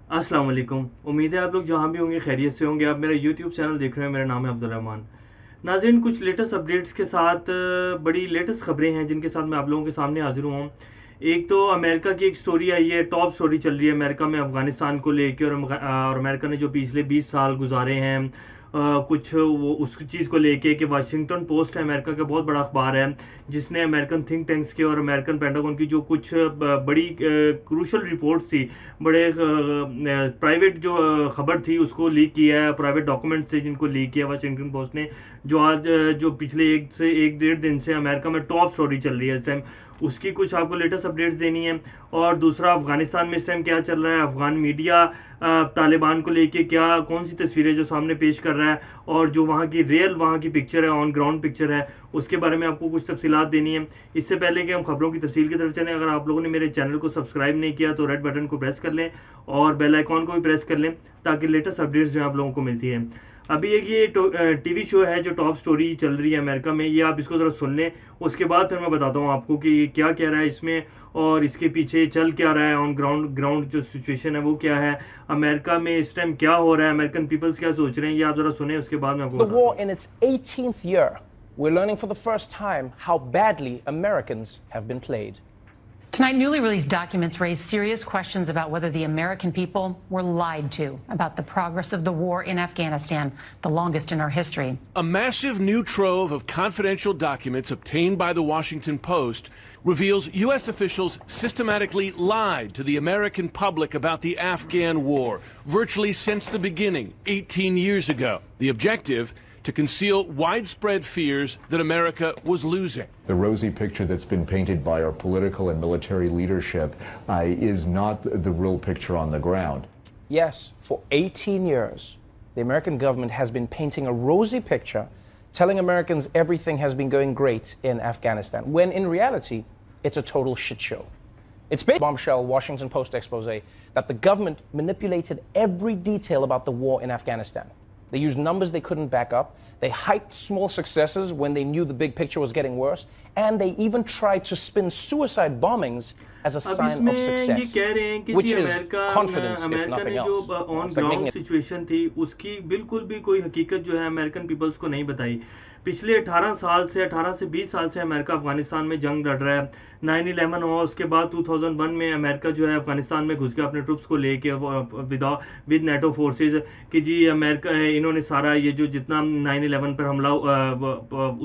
अस्सलाम वालेकुम। उम्मीद है आप लोग जहाँ भी होंगे खैरियत से होंगे। आप मेरा यूट्यूब चैनल देख रहे हैं। मेरा नाम है अब्दुल रहमान। नाज़रीन, कुछ लेटेस्ट अपडेट्स के साथ बड़ी लेटेस्ट खबरें हैं जिनके साथ मैं आप लोगों के सामने हाजिर हुआ हूँ। एक तो अमेरिका की एक स्टोरी आई है, टॉप स्टोरी चल रही है अमेरिका में अफगानिस्तान को लेके, और अमेरिका ने जो पिछले 20 साल गुजारे हैं, कुछ वो उस चीज़ को लेके कि वाशिंगटन पोस्ट है अमेरिका का बहुत बड़ा अखबार है जिसने अमेरिकन थिंक टैंक्स के और अमेरिकन पेंटागन की जो कुछ बड़ी क्रूशल रिपोर्ट्स थी, बड़े प्राइवेट जो खबर थी उसको लीक किया है। प्राइवेट डॉक्यूमेंट्स थे जिनको लीक किया वाशिंगटन पोस्ट ने, जो आज जो पिछले 1 से 1.5 दिन से अमेरिका में टॉप स्टोरी चल रही है इस टाइम, उसकी कुछ आपको लेटेस्ट अपडेट्स देनी है। और दूसरा, अफगानिस्तान में इस टाइम क्या चल रहा है, अफगान मीडिया तालिबान को लेके क्या कौन सी तस्वीरें जो सामने पेश कर रहा है, और जो वहाँ की रियल वहाँ की पिक्चर है, ऑन ग्राउंड पिक्चर है, उसके बारे में आपको कुछ तफसीलात देनी है। इससे पहले कि हम खबरों की तफसील की तरफ चलें, अगर आप लोगों ने मेरे चैनल को सब्सक्राइब नहीं किया तो रेड बटन को प्रेस कर लें और बेल आइकॉन को भी प्रेस कर लें ताकि लेटेस्ट अपडेट्स जो आप लोगों को मिलती है। अभी एक ये टीवी शो है जो टॉप स्टोरी चल रही है अमेरिका में, ये आप इसको ज़रा सुन लें, उसके बाद फिर मैं बताता हूँ आपको कि ये क्या कह रहा है इसमें और इसके पीछे चल क्या रहा है, ऑन ग्राउंड जो सिचुएशन है वो क्या है, अमेरिका में इस टाइम क्या हो रहा है, अमेरिकन पीपल्स क्या सोच रहे हैं, ये आप ज़रा सुने, उसके बाद मैं आपको The बताता war हूँ। in its 18th year, we're learning for the first time how badly Americans have been played. Tonight, newly released documents raise serious questions about whether the American people were lied to about the progress of the war in Afghanistan, the longest in our history. A massive new trove of confidential documents obtained by the Washington Post reveals U.S. officials systematically lied to the American public about the Afghan war, virtually since the beginning, 18 years ago. The objective: to conceal widespread fears that America was losing. The rosy picture that's been painted by our political and military leadership is not the real picture on the ground. Yes, for 18 years, the American government has been painting a rosy picture, telling Americans everything has been going great in Afghanistan, when in reality, it's a total shit show. It's based on bombshell Washington Post expose that the government manipulated every detail about the war in Afghanistan. They used numbers they couldn't back up. They hyped small successes when they knew the big picture was getting worse. And they even tried to spin suicide bombings as a अब sign इसमें of ये success, कह रहे हैं कि which जी is America confidence, if America nothing ने else. जो on It's like making ground it situation थी उसकी बिल्कुल भी कोई हकीकत जो है अमेरिकन पीपल्स को नहीं बताई। पिछले 18 से 20 साल से अमेरिका अफगानिस्तान में जंग लड़ रहा है। 9/11 हुआ, उसके बाद 2001 में अमेरिका जो है अफगानिस्तान में घुस गया अपने ट्रुप्स को लेके विद नेटो फोर्सेस, कि जी अमेरिका इन्होंने सारा ये जो जितना 9/11 पर हमला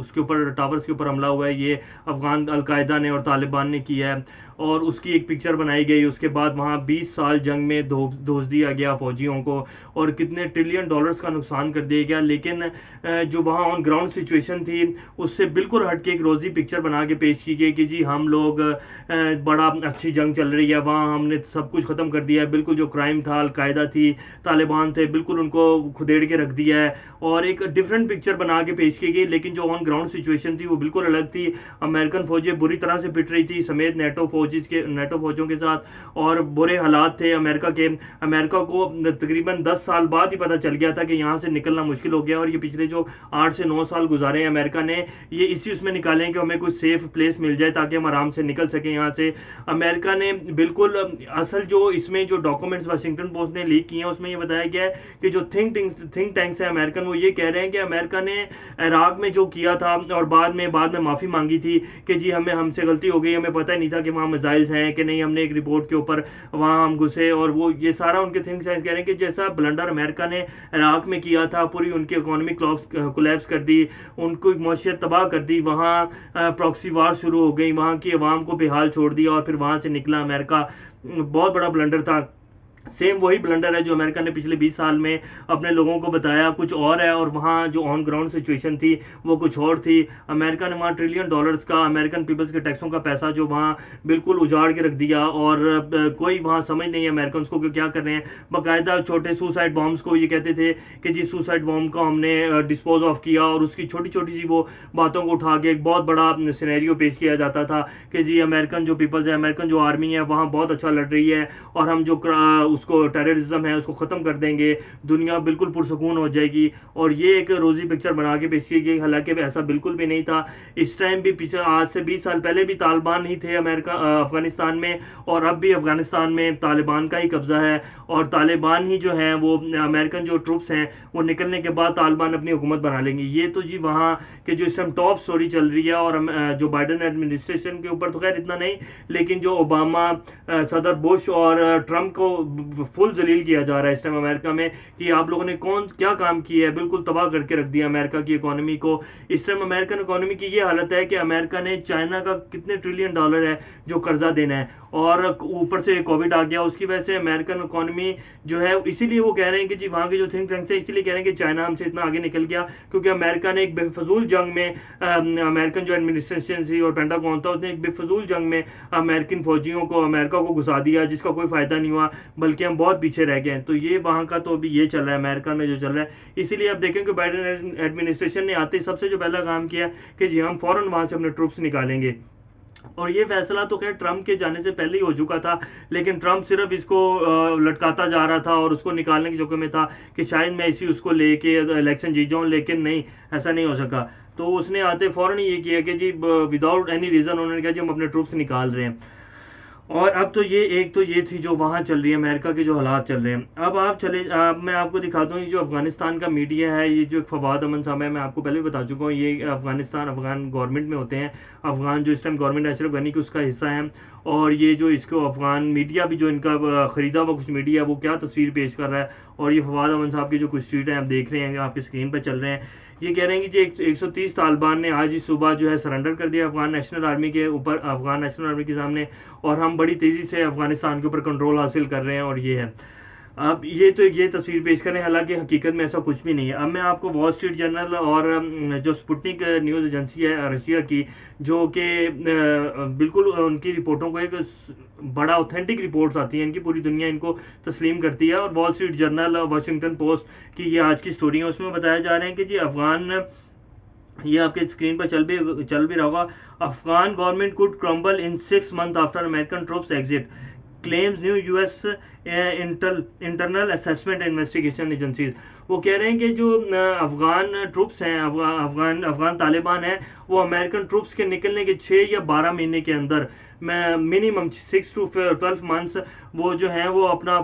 उसके ऊपर टावर्स के ऊपर हमला हुआ है ये अफगान अलकायदा ने और तालिबान ने किया है, और उसकी एक पिक्चर बनाई गई। उसके बाद वहाँ 20 साल जंग में धोस दिया गया फौजियों को और कितने ट्रिलियन डॉलर्स का नुकसान कर दिया गया। लेकिन जो वहाँ ऑन ग्राउंड सिचुएशन थी उससे बिल्कुल हट के एक रोजी पिक्चर बना के पेश की गई कि जी हम लोग बड़ा अच्छी जंग चल रही है, वहाँ हमने सब कुछ ख़त्म कर दिया है, बिल्कुल जो क्राइम था, अलकायदा थी, तालिबान थे, बिल्कुल उनको खुदेड़ के रख दिया है, और एक डिफरेंट पिक्चर बना के पेश की गई। लेकिन जो ऑन ग्राउंड सिचुएशन थी वो बिल्कुल अलग थी। अमेरिकन फौजें बुरी तरह से पिट रही थी समेत नेटो फौजों के साथ, और बुरे हालात थे अमेरिका के। अमेरिका को तकरीबन 10 साल बाद ही पता चल गया था कि यहाँ से निकलना मुश्किल हो गया, और ये पिछले जो 8 से 9 साल गुजारे हैं अमेरिका ने ये इसी उसमें निकाले हैं कि हमें कोई सेफ प्लेस मिल जाए ताकि हम आराम से निकल सकें यहाँ से। अमेरिका ने बिल्कुल असल जो इसमें जो डॉक्यूमेंट्स वाशिंगटन पोस्ट ने लीक किए हैं उसमें ये बताया गया है कि जो थिंक टैंक्स है अमेरिकन, वो ये कह रहे हैं कि अमेरिका ने इराक में जो किया था और बाद में माफ़ी मांगी थी कि जी हमसे गलती हो गई, हमें पता ही नहीं था कि वहाँ मिसाइल्स हैं कि नहीं, हमने एक रिपोर्ट के ऊपर वहाँ हम घुसे, और वो ये सारा उनके थिंक टैंक्स कह रहे हैं कि जैसा ब्लंडर अमेरिका ने इराक में किया था, पूरी उनकी इकोनॉमी कोलैप्स कर दी, उनको मौशियत तबाह कर दी, वहाँ प्रॉक्सी वार शुरू हो गई, वहाँ की आवाम को बेहाल छोड़ दिया और फिर वहाँ से निकला अमेरिका। बहुत बड़ा ब्लंडर था। सेम वही ब्लंडर है जो अमेरिका ने पिछले 20 साल में अपने लोगों को बताया कुछ और है, और वहाँ जो ऑन ग्राउंड सिचुएशन थी वो कुछ और थी। अमेरिका ने वहाँ ट्रिलियन डॉलर्स का अमेरिकन पीपल्स के टैक्सों का पैसा जो वहाँ बिल्कुल उजाड़ के रख दिया, और कोई वहाँ समझ नहीं है अमेरिकन को कि क्या कर रहे हैं। बाकायदा छोटे सुसाइड बॉम्ब्स को ये कहते थे कि जी सुसाइड बॉम्ब को हमने डिस्पोज ऑफ किया, और उसकी छोटी छोटी सी वो बातों को उठा के एक बहुत बड़ा सिनेरियो पेश किया जाता था कि जी अमेरिकन जो पीपल्स है, अमेरिकन जो आर्मी है वहाँ बहुत अच्छा लड़ रही है, और हम जो उसको टेररिज्म है उसको ख़त्म कर देंगे, दुनिया बिल्कुल पुरसकून हो जाएगी, और ये एक रोजी पिक्चर बना के पेश की गई। हालांकि ऐसा बिल्कुल भी नहीं था। इस टाइम भी पीछे आज से 20 साल पहले भी तालिबान ही थे अफगानिस्तान में, और अब भी अफगानिस्तान में तालिबान का ही कब्जा है, और तालिबान ही जो है वो अमेरिकन जो ट्रूप्स हैं वो निकलने के बाद तालिबान अपनी हुकूमत बना लेंगे। ये तो जी वहाँ के जो इस टाइम टॉप स्टोरी चल रही है, और जो बाइडन एडमिनिस्ट्रेशन के ऊपर तो खैर इतना नहीं, लेकिन जो ओबामा, सदर बुश और ट्रंप को फुल जलील किया जा रहा है इस टाइम अमेरिका में कि आप लोगों ने क्या काम किया है, बिल्कुल तबाह करके रख दिया अमेरिका की इकोनॉमी को। इस टाइम अमेरिकन इकोनॉमी की ये हालत है कि अमेरिका ने चाइना का कितने ट्रिलियन डॉलर है जो कर्जा देना है, और ऊपर से कोविड आ गया, उसकी वजह से अमेरिकन इकोनॉमी जो है, इसीलिए वो कह रहे हैं कि जी वहाँ के जो थिंक टैंक्स है इसीलिए कह रहे हैं कि चाइना हमसे इतना आगे निकल गया क्योंकि अमेरिका ने एक बेफजूल जंग में अमेरिकन जो एडमिनिस्ट्रेशन थी और पेंटागन था उसने एक बेफजूल जंग में अमेरिकन फौजियों को अमेरिका को घुसा दिया, जिसका कोई फायदा नहीं हुआ, बल्कि हम बहुत पीछे रह गए हैं। तो ये वहाँ का तो अभी ये चल रहा है अमेरिका में जो चल रहा है। इसीलिए आप देखें कि बाइडेन एडमिनिस्ट्रेशन ने आते ही सबसे जो पहला काम किया कि जी हम फौरन वहाँ से अपने ट्रूप्स निकालेंगे, और ये फैसला तो खैर ट्रंप के जाने से पहले ही हो चुका था, लेकिन ट्रंप सिर्फ इसको लटकाता जा रहा था और उसको निकालने के चक्कर में था कि शायद मैं इसी उसको लेके इलेक्शन जीत जाऊं, लेकिन नहीं, ऐसा नहीं हो सका। तो उसने आते फौरन ही ये किया कि जी विदाउट एनी रीज़न उन्होंने कहा जी हम अपने ट्रूप्स निकाल रहे हैं। और अब तो ये थी जो वहाँ चल रही है अमेरिका के जो हालात चल रहे हैं। अब मैं आपको दिखाता हूँ ये जो अफगानिस्तान का मीडिया है, ये जो फवाद अमन साहब है, मैं आपको पहले भी बता चुका हूँ, ये अफगान गवर्नमेंट में होते हैं। अफगान जो इस टाइम गवर्नमेंट है अशरफ गनी की उसका हिस्सा है, और ये जो इसको अफगान मीडिया भी जो इनका ख़रीदा हुआ कुछ मीडिया वो क्या तस्वीर पेश कर रहा है। और ये फवाद अमन साहब की जो कुछ ट्वीट हैं आप देख रहे हैं, आपकी स्क्रीन पर चल रहे हैं। ये कह रहे हैं कि जी 130 तालिबान ने आज ही सुबह जो है सरेंडर कर दिया अफगान नेशनल आर्मी के सामने, और हम बड़ी तेज़ी से अफगानिस्तान के ऊपर कंट्रोल हासिल कर रहे हैं, और ये है। अब ये तस्वीर पेश करें, हालांकि हकीकत में ऐसा कुछ भी नहीं है। अब मैं आपको वॉल स्ट्रीट जर्नल और जो स्पुतनिक न्यूज़ एजेंसी है रशिया की, जो कि बिल्कुल उनकी रिपोर्टों को एक बड़ा ऑथेंटिक रिपोर्ट्स आती हैं, इनकी पूरी दुनिया इनको तस्लीम करती है, और wall street journal, Washington post की ये आज की स्टोरी है, उसमें बताया जा रहा है कि जी अफगान, ये आपके स्क्रीन पर चल भी रहा होगा, Afghan government could crumble in 6 months after American troops exit, claims new US internal assessment investigation agencies. वो कह रहे हैं कि जो अफगान ट्रूप्स हैं, अफगान तालिबान है, वो अमेरिकन ट्रूप्स के निकलने के 6 या 12 महीने के अंदर मिनिमम 6 to 12 months वो जो है वो अपना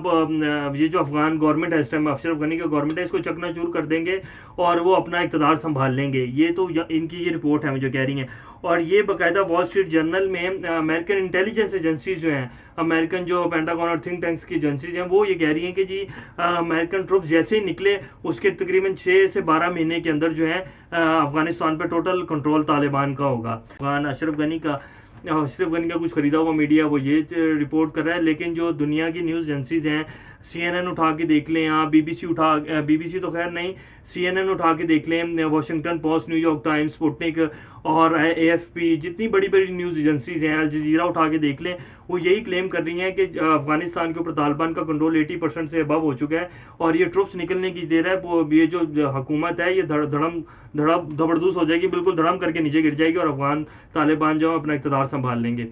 ये जो अफगान गवर्नमेंट है इस टाइम अशरफ गनी का गवर्नमेंट है इसको चकनाचूर कर देंगे और वो अपना इक़्तिदार संभाल लेंगे। ये तो इनकी ये रिपोर्ट है जो कह रही हैं, और ये बाकायदा वॉल स्ट्रीट जर्नल में अमेरिकन इंटेलिजेंस एजेंसीज जो हैं, अमेरिकन जो पेंटागन और थिंक टैंक्स की एजेंसीज हैं, वो ये कह रही हैं कि जी अमेरिकन ट्रूप्स जैसे ही निकले उसके तकरीबन 6 से 12 महीने के अंदर जो है अफगानिस्तान पर टोटल कंट्रोल तालिबान का होगा। अफगान अशरफ गनी का कुछ खरीदा हुआ मीडिया वो ये रिपोर्ट कर रहा है, लेकिन जो दुनिया की न्यूज़ एजेंसीज हैं, CNN उठा के देख लें आप, BBC तो खैर नहीं, CNN उठा के देख लें, Washington post, New York times, Sputnik और AFP, जितनी बड़ी बड़ी न्यूज़ एजेंसीज हैं, अल जज़ीरा उठा के देख लें, वो यही क्लेम कर रही हैं कि अफगानिस्तान के ऊपर तालिबान का कंट्रोल 80% से अबव हो चुका है, और ये ट्रुप्स निकलने की देर है, वो ये जो हुकूमत है ये धड़बड़दूस हो जाएगी, बिल्कुल धड़म करके नीचे गिर जाएगी, और अफगान तालिबान जो अपना इक़्तिदार संभाल लेंगे।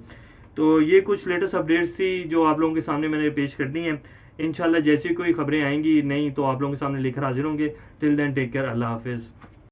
तो ये कुछ लेटेस्ट अपडेट्स थी जो आप लोगों के सामने मैंने पेश कर दी हैं। इंशाल्लाह जैसी कोई खबरें आएंगी नहीं तो आप लोगों के सामने लेकर हाजिर होंगे। टिल देन टेक केयर, अल्लाह हाफिज़।